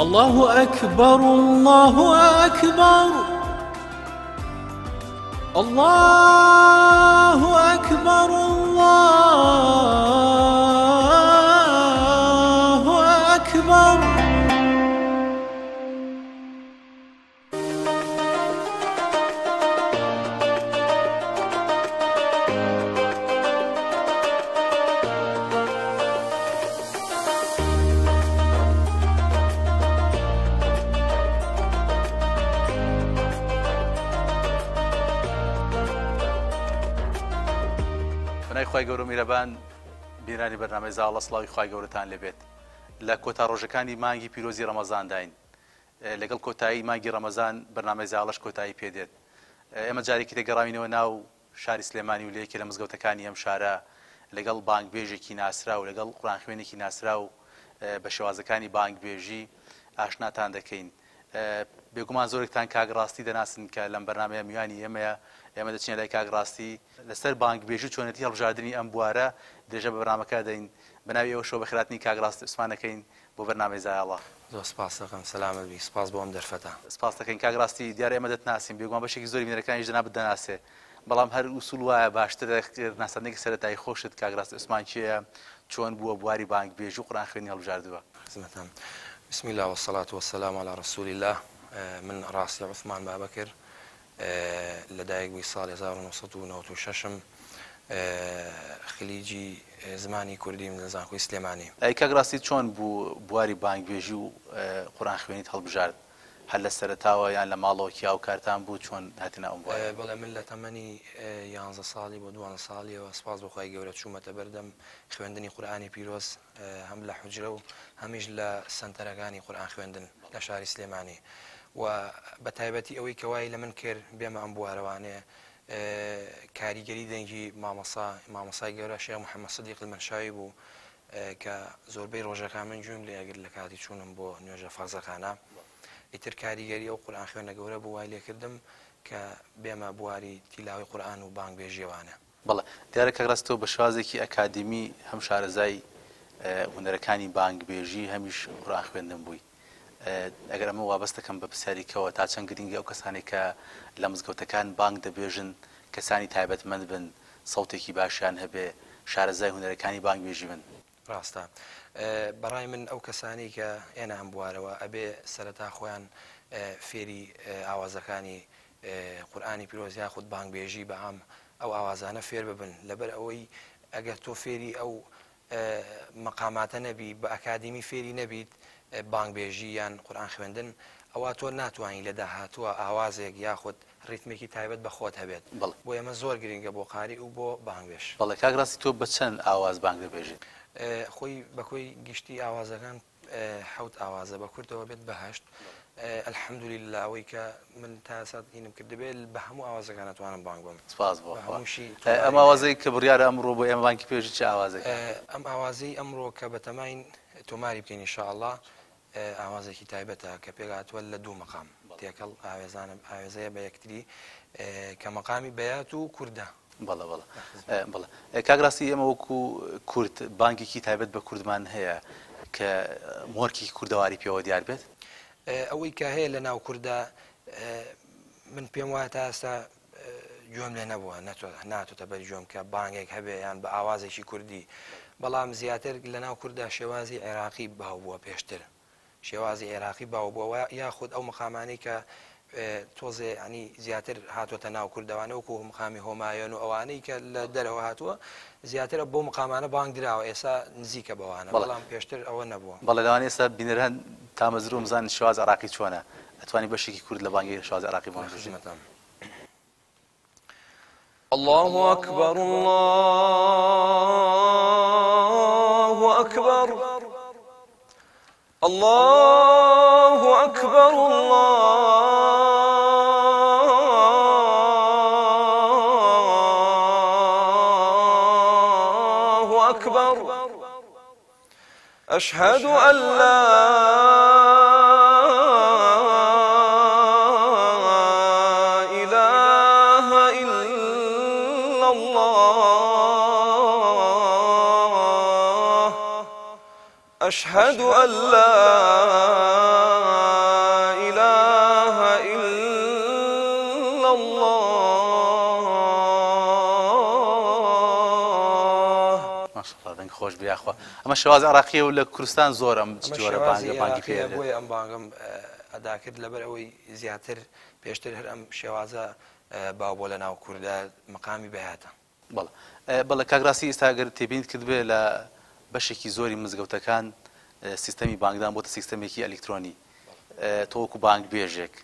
الله أكبر الله أكبر الله أكبر الله أكبر. خی گەورە میرەبان بیرانی بەرنامەی زاڵە سڵاوی خی گەورەتان لەبێت لە کۆتا ڕۆژەکانی مانگی پیرۆزی ڕەمەزانداین لەگەڵ کۆتایی مانگی ڕەمەزان بەرنامەی زاڵەش کۆتایی پێدێت ئێمە جارێکی تێگەڕاوینەوە ناو شاری سلێمانی و لەیەکی لە مزگەوتەکانی ئەم شارە لەگەڵ بانگبێژێکی ناسرا و لەگەڵ قورئان خوێنێکی ناسرا و بە شێوازەکانی بانگبێژی ئاشناتان دەکەین. بێگومان زۆرێکتان کاگڕاستی دەناسن کە لەم بەرنامەیە میوانی ئێمە دەچینە لای کاگڕاستی لەسەر بانگبێژی چۆنەتی هەڵبژاردننی ئەم بوارە درێژە بە بەرنامەکە دەین بەناوی ئەوە شۆ بەخێراتنی کاگڕاستی عوسمانەکەین بۆ بەرنامەی زایاڵە. زۆر سپاس دەکەم سەلامت بی سپاس بۆ ئەم دەرفەتە. سپاس دەکەین کاگڕاستی دیارە ئێمە دەتناسین بێگومان بەشێکی زۆری بینەرەکانیش جەنابەت دەناسێ بەڵام هەر ئوسوول وایە باشتر ناساندنێکی سەرەتایی خۆشت کاگڕاستی عوسمان چییە چۆن بووە بواری بانگبێژی و قورئان خوێنی هەڵبژاردووە. خزمەتان. بسم الله والصلاة والسلام على رسول الله. من ڕاستی عوسمان بابەکر لەدایک بووی ساڵی 1996 خلیجی زمانی کوردی لە زانکۆی سلێمانی. کاگڕاستی چۆن بوو بواری بانگبێژی و قورئان خوێنیت هەڵبژارد هەر لە سەرەتاوە یان لە ماڵەوە کیا و کارتان بوو چۆن هاتنە ئەم بوارە؟ بەڵێ من لە تەمەنی 11 ساڵی بۆ 12 ساڵیەوە سپاس بۆ خی گەورە چوومەتە بەردەم خوێندنی قورئانی پیرۆز هەم لە حوجرە و هەمیش لە سەنتەرەکانی قورئان خوێندن لە شاری سلێمانی و بە تایبەتی ئەوەی کەوای لە من کرد بێمە ئەم بوارەوانەیە کاریگەری دەنگی مامەسای گەورە شێخ محەممەد سەدیق المەنشاوی بوو کە زۆربەی ڕۆژەکان من گوێم لێگر لە کاتی چوونم بۆ نوێژە فەرزەخانە ئیتر کاریگەری ئەو قورئان خوێنە گەورە بوو وای لێکردم کە بێمە بواری تیلاوی قورئان و بانگبێژیەوانە. بەڵێ دیارە کاگڕاستەوە بە شێوازێکی ئەکادمی هەم شارەزای هونەرەکانی بانگبێژی هەمیش قورئان خوێندن بووی. ئەگەر ئەمە وابەستەکەم بە پرسیاریکەوە تا چەند گرنگی ئەو کەسانێک کە لە مزگەوتەکان بانگ دەبێژن کەسانی تایبەتمەند بن سەوتێکی باشیان هەبێ شارەزای هونەرەکانی بانگبێژی بن. ڕاستە بەڕای من ئەو کەسانی کە ئێنە هەم بوارەوە ئەبێ سەرەتا خۆیان فێری ئاوازەکانی قورئانی پیرۆز یاخود بانگبێژی بە عام ئەو ئاوازانە فێر ببن لەبەر ئەوەی ئەگەر تۆ فێری ئەو مەقاماتە نەبی بە ئەکادمی فێری نەبیت بانگبێژی یان قورئان خوێندن ئەوە تۆ ناتوانین لە داهاتووە ئاوازێک یاخود ڕیتمێکی تایبەت بە خۆت هەبێت. بۆ ئێمە زۆر گرنگە بۆ قاری و بۆ بانگبێژ. بەڵێ کاگڕاستی تۆ بە چەند ئاواز بانگ دەبێژیت؟ خۆی بەکۆی گشتی ئاوازەکان حەوت ئاوازە بە کوردەوە بێت بەهەشت. الحەمدولیلا ئەوەی کە من تا ساتینم کردبێت بە هەموو ئاوازەکان ناتوانم بانگ بم. سپاس بۆ ئەم ئاوازەی کە بڕیارە ئەمڕۆ بۆ ئێمە بانگی پێژی چه ئاوازێک؟ ئەم ئاوازەی ئەمڕۆ کە بەتەماین تۆماری بکەین ئینشاءڵڵا ئاوازێکی تایبەتە کە پێگاتوە لە دوو مەقام تێکەڵ ئاوێزەیە بە یەکتری کە مەقامی بەیات و کووردە. بەڵە بەڵە کاگڕاستی ئێمە وەکو کورد بانگێکی تایبەت بە کوردمان هەیە کە مۆرکی کوردەواری پێوە دیار بێت؟ ئەوەی کە هەیە لە ناو کووردە من پێم وایە تا ئێستا گوێم لێ نەبووە ناتوتە بەری گوێم کە بانگێک هەبێ یان بە ئاوازێکی کوردی بەڵام زیاتر لە ناو کووردا شێوازی عێراقی باو بووە پێشتر شێوازی عێراقی باو بووە یاخود ئەو مەقامانەی کە تۆزێ ینی زیاتر هاتوۆتە ناو کوردەوانە وەکو مقامی هۆمایۆن و ئەوانەی کە لە دەرەوە هاتووە زیاترە بۆ مقامانە بانگ دراوە ئێستا نزیکە بەوانە بەڵام پێشتر ئەوە نەبووە. بەڵێ لەوان ئێستا بینەران تامەزروم زان شێواز عێراقی چۆنە ئەتوانی بەشێکی کورد لە بانگی شێواز عێراقی بۆژمەتەم. الله أكبر الله أكبر الله أكبر الله أكبر أشهد أن لا إله إلا الله أشهد أن لا ماشاءڵڵا دەنگ خۆش بیاخوا ئەمە شێواز عراقیە و لە کوردستان زۆر ئەم جۆرە بانگی پێ بۆی ئەم بانگم ئەداکرد لەبەر ئەوەی زیاتر پێشتر هەر ئەم شێوازە باو بۆ لە ناو کووردا مقامی بەهاتە. بەڵێ کاگراسی ئێستا گەر تێبینیت کرد بێ لە بەشێکی زۆری مزگەوتەکان سیستەمی بانگدان بۆتە سیستەمێکی ئەلکترۆنی تۆوەکو بانگ بێژێک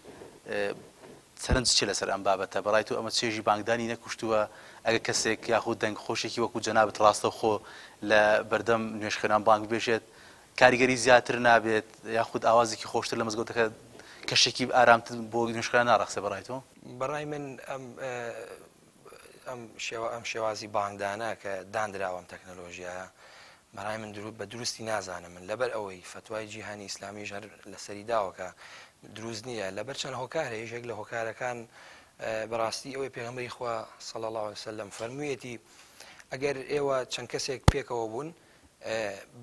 سەرنج چی لەسەر ئەم بابەتە بەڕای تۆ ئەمە چێژی بانگدانی نەکوشتووە ئەگە کەسێک یاخود دەنگ خۆشێکی وەکو جەنابەت ڕاستەوخۆ لە بەردەم نوێژخێنان بانگ بێژێت کاریگەری زیاتر نابێت یاخود ئاوازێکی خۆشتر لە مزگەوتەکە کەشێکی ئارامتر بۆ نوێژخێنان ناڕەخسە بەڕای تۆ؟ بەڕای من ئەم شێوازی بانگدانە کە دانراوە ئەم تەکنەلۆژیایە بەڕای من بە دروستی نازانم من لەبەر ئەوەی فتوای جیهانی ئیسلامیش هەر لەسەری داوەکە دروست نییە لەبەر چەند هۆکارە یەکێک لە هۆکارەکان بەڕاستی ئەوەی پێغەمبەری خوا صلی الله عليه وسلم فەرموویەتی ئەگەر ئێوە چەند کەسێک پێکەوە بوون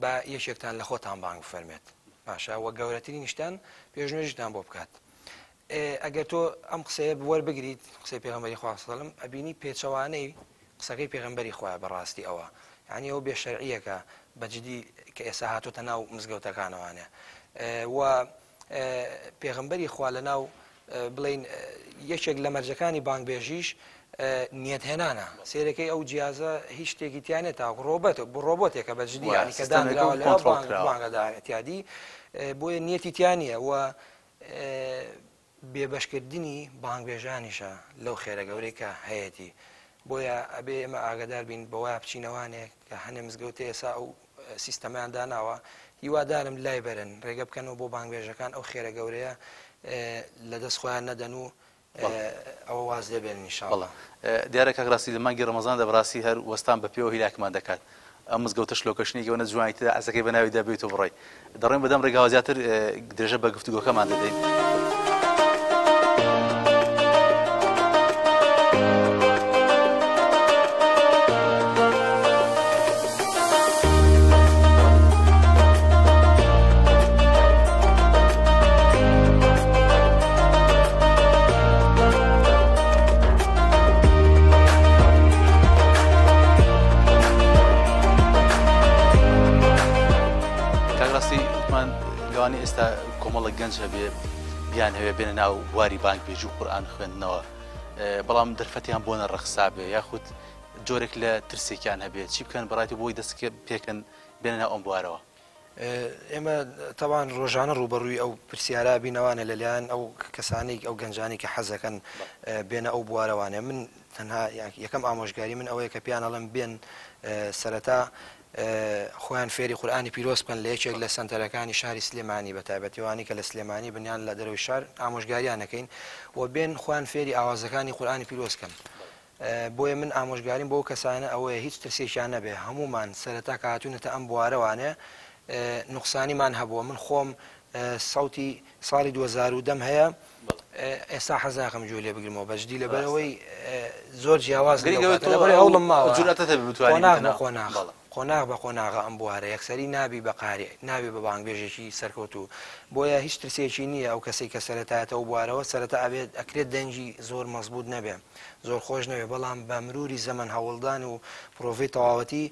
با یەکێکتان لە خۆتان بانگ بفەرمێت باشە وە گەورەترین نیشتان پێشنوێژتان بۆ بکات ئەگەر تۆ ئەم قسەیە وەربگریت قسەی پێغەمبەری خوا صلی الله عليه وسلم ئەبینی پێچەوانەی قسەکەی پێغەمبەری خوا بەڕاستی ئەوە یعنی ئەو بێشەرعیەکە بەجددی کە ئێستا هاتوتە ناو مزگەوتەکانەوانە و پێغەمبەری خوا لە ناو بڵین یەکێک لە مەرجەکانی بانگبێژیش نیەت هێنانە سێرەکەی ئەو جیازە هیچ شتێکی تیانێت تا ڕۆبۆتێکە بەجددی ینی کە دانراوە لە بانگەداەتیادی بۆیە نیەتی تیانە و بێبەشکردنی بانگبێژانیشە لەو خێرە گەورەی کە هەیەی بۆیە ئەبێ ئێمە ئاگدار بین بەوە بچینەوانێک کە هەنێ مزگەوتە ئێسا ئەو سیستەمیان داناوە هیوادارم لای بەرن ڕێگە بکەنەوە بۆ بانگبێژەکان ئەو خێرە گەورەیە لە دەست خۆیان نەدەن و ئەوە واز دەبێن ئینشاءڵڵا. دیارە کاگراسی لە مانگی ڕەمەزان دەبڕاستی هەر وەستان بە پێوە هیلاکمان دەکات ئەم مزگەوتە شلۆکەشنێکەوە نە جوانیتدا ئەسەکەی بە ناوی دەبێت و بڕۆی دەڕێن بەدەم ڕێگاوە زیاتر درێژە بە گفتوگۆکەمان دەدەین. ئێستا کۆمەڵە گەنج هەبێ بیان هەوێ بێنە ناو واری بانگبێژی و قورئان خوێندنەوە بەڵام دەرفەتیان بۆ نەڕەخسا بێ یاخود جۆرێک لە ترسێکیان هەبێت چی بکەن بەڕای بۆی دەست پێکەن بێنە ناو ئەم بوارەوە؟ ئێمە تاوان ڕۆژانە ڕوبەڕووی ئەو پرسیارە بینەوانە لەلایەن ئەو کەسانێک ئەو گەنجانی کە حەزەکەن بێنە ئەو بوارەوانێ من تەنها یەکەم ئامۆژگاری من ئەوەیە کە پیان ئەڵم بێن سەرەتا خۆیان فێری قورئانی پیرۆز بکەن لە یەکێک لە سەنتەرەکانی شاری سلێمانی بە تایبەتیوانی کە لە سلێمانی بنیان لە دەرەوەی شار ئامۆژگاریان نەکەین و بێن خۆیان فێری ئاوازەکانی قورئانی پیرۆز بکەن بۆیە من ئامۆژگاریم بۆ کەسانە ئەوەیە هیچ ترسێکیان نەبێ هەمومان سەرەتا کە هاتوونەتە ئەم بوارەوانێ نوقسانیمان هەبووە من خۆم سەوتی ساڵی 2010 هەیە ئێستا حەزاکەم گوێ لێ بگرمەوە بەجددی لەبەرەوەی زۆر جیاواز لەبەر هەوڵم ماوە قۆناغ بە قۆناغا ئەم بوارە یەکسەری نابی بە قارێ نابی بە بانگبێژێکی سەرکەوتو بۆیە هیچ ترسێکی نییە ئەو کەسێک کە سەرەتایەتەوە بوارەوە سەرەتا ئەبێت ئەکرێت دەنجی زۆر مەزبوط نەبێ زۆر خۆش نەوێ بەڵام بە مروری زەمن هەوڵدان و پرۆڤی تەواوەتی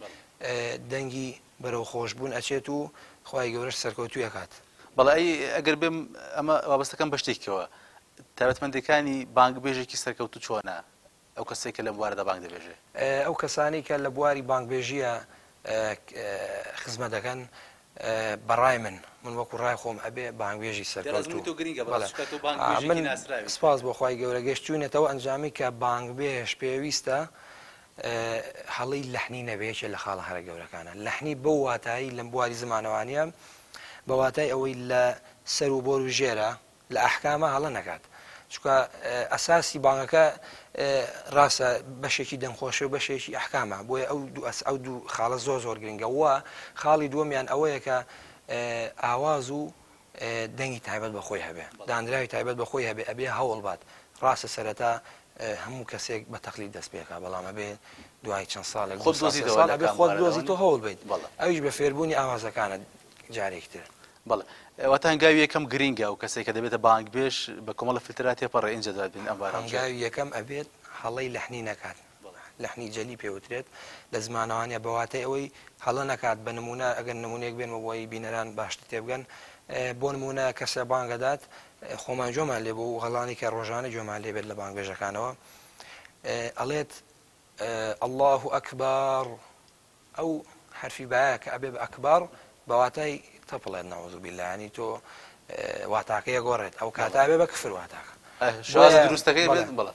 دەنگی بەرەو خۆشببوون ئەچێت و خی گەورەش سەرکەوتوی ئەکات. بەڵێ ئەگەر بێم ئەمە وابەستەکەم بە شتێکەوە تایبەتمەندەکانی بانگبێژێکی سەرکەوتو چۆنە ئەو کەسێکە لە بوارەدا بانگ دەبێژێ ئەو کەسانی کە لە بواری بانگبێژیە خزمەت دەکەن بەڕای من وەکو ڕای خۆم ئەبێ بانگبێژی سەرکەوتو من سپاس بۆ خی گەورە گەشتوونێتەوە ئەنجامی کە بانگبێژ پێویستە هەڵی لەحنی نەبێتێ لە خاڵە هەرە گەورەکانە لەحنی بەو واتایی لەم بواری زمانەوانیە بە واتای ئەوەی لە سەر و بۆر و ژێرە لە ئەحکامە هەڵە نەکات چکە ئەساسی بانگەکە ڕاستە بەشێکی دەنگخۆشە و بەشێکی ئەحکامە بۆیە ئەو دوو خاڵە زۆر گرنگە وە خاڵی دووەمیان ئەوەیە کە ئاواز و دەنگی تایبەت بەخۆی هەبێ دانراوی تایبەت بەخۆی هەبێ ئەبێ هەوڵ بات ڕاستە سەرەتا هەموو کەسێک بە تەقلید دەست پێکا بەڵام ئەبێ دوای چەند ساڵێک خۆت دۆزی تۆ هەوڵ بیت ئەویش بە فێربوونی ئاوازەکانە جارێکتر بەڵێ ئەوەتە هەنگاوی یەکەم گرینگە و کەسێک کە دەبێتە بانگبێژ بە کۆمەڵە فیلترات تێپەڕێ ئینجا دابین ئەم بارە هەنگاوی یەکەم ئەبێت هەڵەی لەحنی نەکات لەحنی جەلی پێوترێت لە زمانەوانە بەواتای ئەوەی هەڵە نەکات بە نمونە ئەگەر نمونەیەک بێنمە بۆی بینەران باشتر تێبگەن بۆ نمونە کەسە بانگەدات خۆمان جۆمان لێ بۆ و هەڵانی کە ڕۆژانە جۆمان لێ بێت لە بانگبێژەکانەوە ئەڵێت الله ئەکبار ئەو حرفی باە کە ئەبێ بە ئەکبار بەواتای تەپڵێت نەعوذ بالله ینی تۆ واتاکەیە گۆڕێت ئەو کاتابێ بە کفر واتاکە شێوازە دروستەکەی بێت بڵێ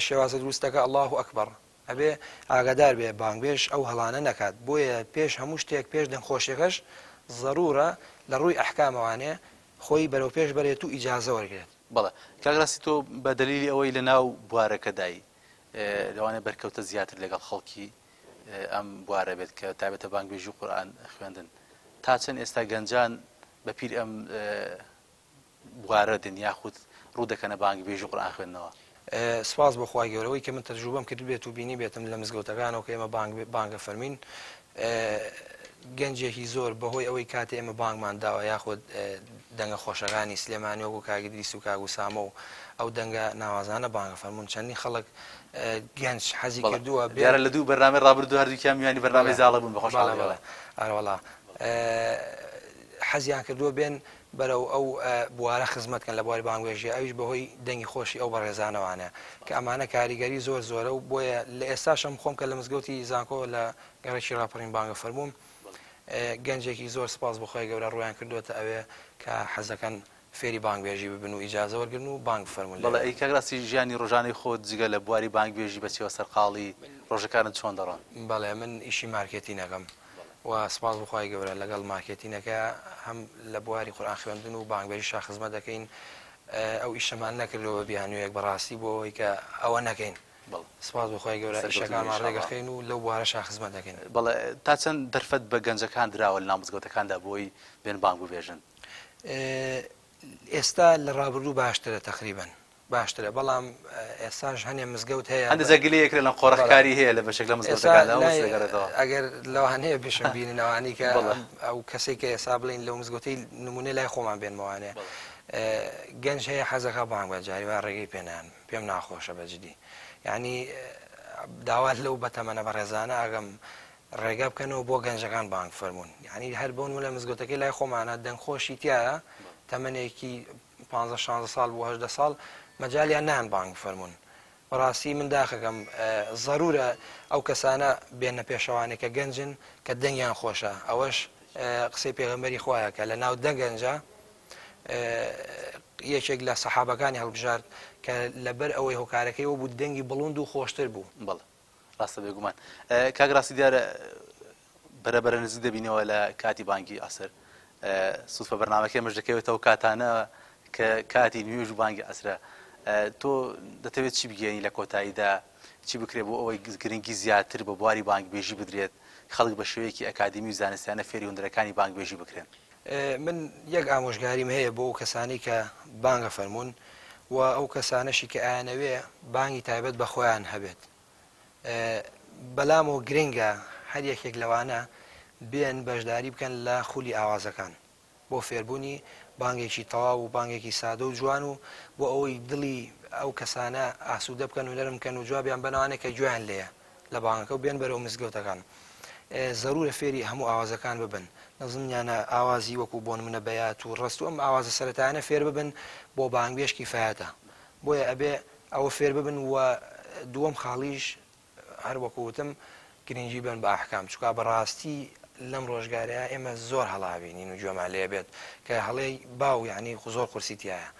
شێوازە دروستەکە الله ئەکبەر ئەبێ ئاگادار بێ بانگبێژ ئەو هەڵانە نەکات بۆیە پێش هەموو شتێک پێش دەنگخۆشیەکەش ضرورە لە ڕووی ئەحکامەوانێ خۆی بەرەو پێش بەرێت و ئیجازە وەرگێت بەڵێ کاگراسی تۆ بە دلیلی ئەوەی لە ناو بوارەکەدای لەوانێ بەرکەوتە زیاتر لەگەڵ خەڵکی ئەم بوارە بێت کە تایبەتە بانگبێژی و قورئان خوێندن تا چەند ئێستا گەنجان بە پیر ئەم بوارە دن یاخود ڕوو دەکەنە بانگبێژی و قورئان خوێندنەوە سپاس بەخوای گەورەوەی کە من تەجروبەم کرد بێت و بینی بێتم لە مزگەوتەکانەوە کە ئێمە بانگە فەرمین گەنجێکی زۆر بەهۆی ئەوەی کاتێ ئێمە بانگمان داوە یاخود دەنگە خۆشەکانی سلێمانیۆک و کاگدریس و کاگوسامە و ئەو دەنگە ناوازانە بانگە فەرمونون چەندی خەڵک گەنج حەزی کردووە دیارە لە دوو بەرنامەی ڕابردوو هەردووکیان میوانی بەرنامەی زاڵە بوون بەخۆشحاڵی ئەوەڵا حەزیان کردووە بێن بەرەو ئەو بوارە خزمەتکەن لە بواری بانگوێژی ئەویش بەهۆی دەنگی خۆشی ئەو بەڕێزانەوانە کە ئەمانە کاریگەری زۆر زۆرە و بۆیە لە ئێستاشم خۆم کە لە مزگەوتی زانکۆ لە گەڕێکی ڕاپەڕین بانگە فەرمووم گەنجێکی زۆر سپاس بخۆی گەورە ڕویان کردوێتە ئەوێ کە حەزەکەن فێری بانگبێژی ببن و ئیجازە وەرگن و بانگ فەرمون بەڵێ ئەی کاگراسی ژیانی ڕۆژانەی خۆت جگە لە بواری بانگبێژی بەچێوە سەرقاڵی ڕۆژەکانت چۆن دەڕۆن بەڵێ من ئیشی مارکێتینەکەم و سپاس بخوای گەورە لەگەڵ مارکێتینەکە هەم لە بواری قورئان خوێندن و بانگبێژی شا خزمەت دەکەین ئەو ئیشەمان نەکردەوە بیانوەیەک بەڕاستی بۆ ئەوەی کە ئەوە نەکەین سپاس بخوای گەورە ئیشەکانمان ڕێگەخێن و لەو بوارە شا خزمەت دەکەین بەڵێ تا چەند دەرفەت بە گەنجەکان درراوە لە ناو مزگەوتەکاندا بۆی بێن بانگ ببێژن ئێستا لە ڕابردوو باشترە تقریبا باشترە بەڵام ئێستاش هەنێ مزگەوت هەیە هەندێکگەلەیەکرێ لە قۆڕەکاری هەیە لە بەشێک لە مزگەوتەکاندا ئەگەر لەوانەیە بێشم بیننەوانی کە ئەو کەسێک کە ئێستا بڵین لەو مزگەوتەی نمونە لای خۆمان بێنمەوانێ گەنج هەیە حەزەکە بانگ بە جاریوان ڕێگەی پێنان پێم ناخۆشە بەجددی یعنی داوات لەو بەتەمەنە بەڕێزانە ئاگەم ڕێگە بکەنەوە بۆ گەنجەکان بانگ فەرمونون یعنی هەر بۆن لە مزگەوتەکەی لای خۆمانە دەنگخۆشی تایە تەمەنێکی 15 ساڵ بۆ 18 ساڵ مەجالیان نان بانگ فەرمونون بەڕاستی من داخەکەم ضرورە ئەو کەسانە بێنە پێشەوانێک کە گەنجن کە دەنگیان خۆشە ئەوەش قسەی پێغەمبەری خۆیە کە لە ناو دەگەنجە یەکێک لە سەحابەکانی هەڵبژارد کە لەبەر ئەوەی هۆکارەکەیەوە بوو دەنگی بڵوند و خۆشتر بوو بەڵێ ڕاستە بێگومان کاگراسی دیارە بەرەبەرە نزیک دەبینەوە لە کاتی بانگی ئەسر سوودفە بەرنامەکەی مەش دەکەوێتەوە کاتانە کە کاتی نوێژ و بانگی ئەسرە تۆ دەتەوێت چی بگەێنی لە کۆتاییدا چی بکرێت بۆ ئەوەی گرنگی زیاتر بە بواری بانگبێژی بدرێت خەڵک بە شێوەیەکی ئەکادمی و زانستیانە فێری هوندەرەکانی بانگبێژی بکرێن من یەک ئامۆژگاریم هەیە بۆ ئەو کەسانی کە بانگە فەرمونون و ئەو کەسانەشی کە ئایانەوێ بانگی تایبەت بە خۆیان هەبێت بەلام و گرنگە هەر یەکێک لەوانە بێن بەشداری بکەن لە خولی ئاوازەکان بۆ فێربوونی بانگێکی تەواو و بانگێکی سادە و جوان و بۆ ئەوەی دڵی ئەو کەسانە ئاسوودە بکەن و نەرم بکەن و جوابیان بنەوانێت کە گویان لێیە لە بانگەکە و بێن بەرەو مزگەوتەکان ضرورە فێری هەموو ئاوازەکان ببن نەزمیانە ئاوازی وەکو بۆ نمونە بەیات و ڕست و ئەم ئاوازە سەرەتایانە فێر ببن بۆ بانگبێژ کیفایەتە بۆیە ئەبێ ئەوە فێر ببن و دووەم خاڵیش هەر وەکوتم گرنگی بن بە ئاحکام چکا بەڕاستی لەم ڕۆژگارەیە ئێمە زۆر هەڵاوینین و گوێمان لێ بێت کە هەڵەی باو یعنی زۆر قورسیتیایە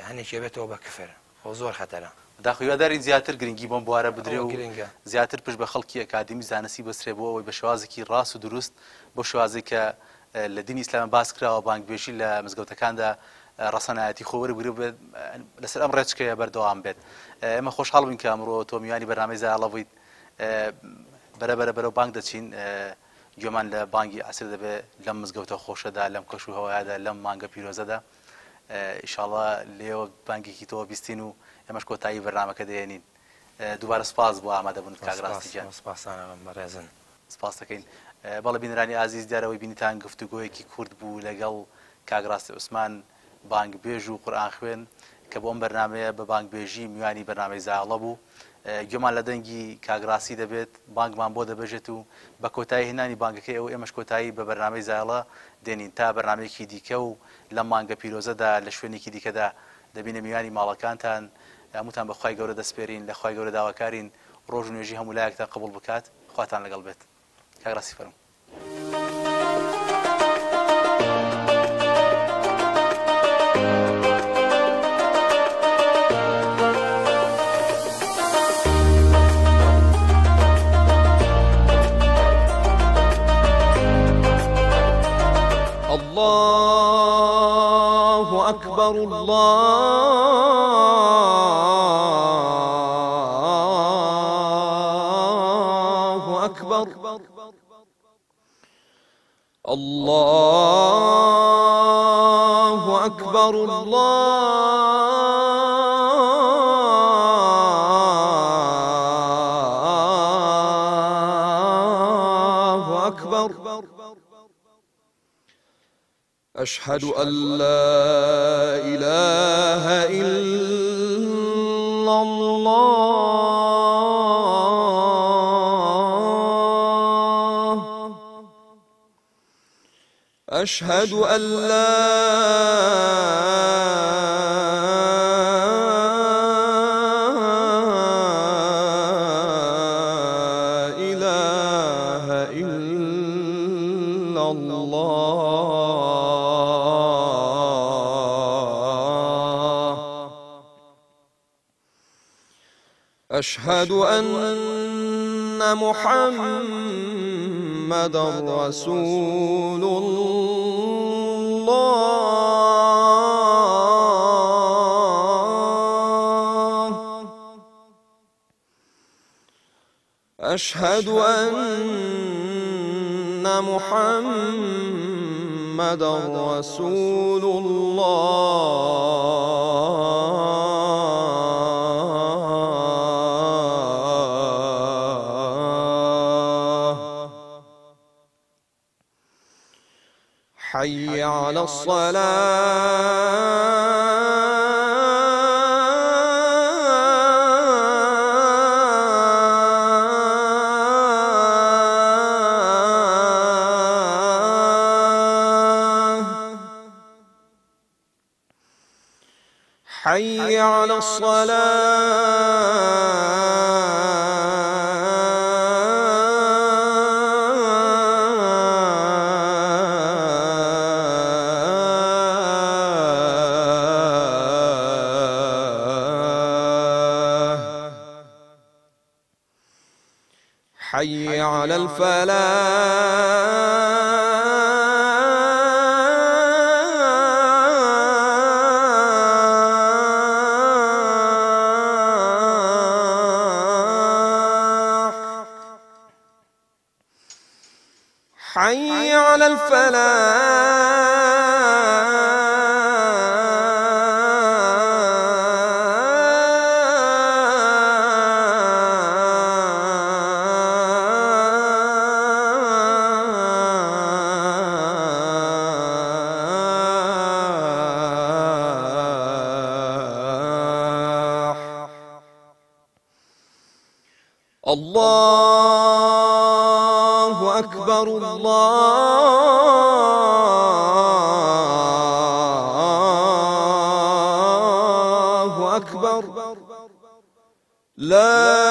هەنێکی بێتەوە بە کفر خۆ زۆر خەتەرە داخویاداری زیاتر گرنگی بۆم بوارە بدرێ و گرنگە زیاتر پشت بە خەڵکی ئەکادمی زانستی بەسرێ بۆ ئەوەی بە شێوازێکی ڕاست و دروست بۆ شێوازێک کە لە دینی ئیسلام باس کراوە بانگبێژی لە مزگەوتەکاندا ڕەسەنایەتی خۆوەری بگرێ بێت لەسەر ئەم ڕێچکەیە بەردەوام بێت ئێمە خۆشحاڵ بووین کە ئەمڕۆ تۆ میوانی بەرنامەی زاڵە بوویت بەرەبەرە بانگ دەچین گوێمان لە بانگی ئەسر دەبێت لەم مزگەوتە خۆشەدا لەم کەش و هەوایەدا لەم مانگە پیرۆزەدا ئینشاڵڵا لێەوە بانگێکی تۆ بیستین و ئەمەش کۆتایی بەرنامەکە دێنین دووبارە سپاس بۆ ئامادەبوون کاگڕاستیجان بەڕێزن سپاس دەکەین بەڵێ بینرانی ئازیز دیارەوەی بینیتان گفتوگۆیەکی کورد بوو لەگەڵ کاگڕاستی عوسمان بانگبێژ و قورئان خوێن کە بۆ ئەم بەرنامەیە بە بانگبێژی میوانی بەرنامەی زاڵە بوو گومان لە دەنگی کاگراسی دەبێت بانگمان بۆ دەبێژێت و بە کۆتایی هێنانی بانگەکەی ئەو ئێمەش کۆتایی بە بەرنامەی زایڵە دێنین تا بەرنمەیەکی دیکە و لە مانگە پیرۆزەدا لە شوێنێکی دیکەدا دەبینە میوانی ماڵەکانتان هەمووتان بەخوای گەورە دەسپێرین لە خوای گەورە داواکارین ڕۆژ و نوێژی هەموو لایەکتان قبول بکات خواتان لەگەڵ بێت کاگراسی فەرموو. الله أكبر الله أكبر الله أكبر الله أكبر أشهد أن لا إله إلا الله أشهد أن لا إله إلا الله أشهد أن محمدًا رسول الله أشهد أن محمدًا رسول الله حي على الصلاة حي على الصلاة حي على الفلاح حي على الفلاح الله أكبر الله أكبر لا